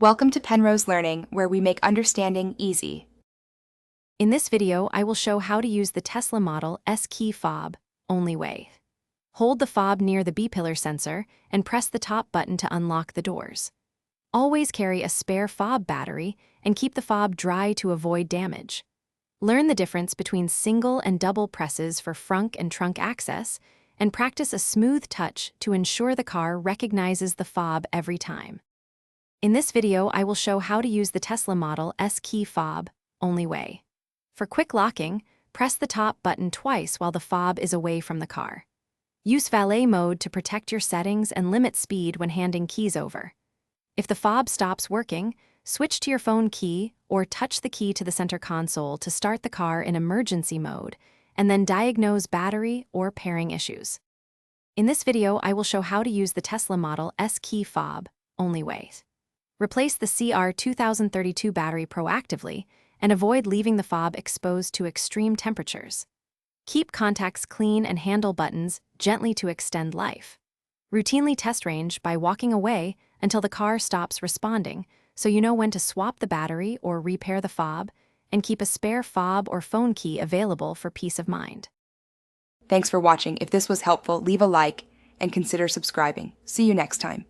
Welcome to Penrose Learning, where we make understanding easy. In this video, I will show how to use the Tesla Model S Key Fob only way. Hold the fob near the B-pillar sensor and press the top button to unlock the doors. Always carry a spare fob battery and keep the fob dry to avoid damage. Learn the difference between single and double presses for frunk and trunk access, and practice a smooth touch to ensure the car recognizes the fob every time. In this video, I will show how to use the Tesla Model S Key Fob only way. For quick locking, press the top button twice while the fob is away from the car. Use valet mode to protect your settings and limit speed when handing keys over. If the fob stops working, switch to your phone key or touch the key to the center console to start the car in emergency mode, and then diagnose battery or pairing issues. In this video, I will show how to use the Tesla Model S Key Fob only way. Replace the CR 2032 battery proactively and avoid leaving the fob exposed to extreme temperatures. Keep contacts clean and handle buttons gently to extend life. Routinely test range by walking away until the car stops responding, so you know when to swap the battery or repair the fob, and keep a spare fob or phone key available for peace of mind. Thanks for watching. If this was helpful, leave a like and consider subscribing. See you next time.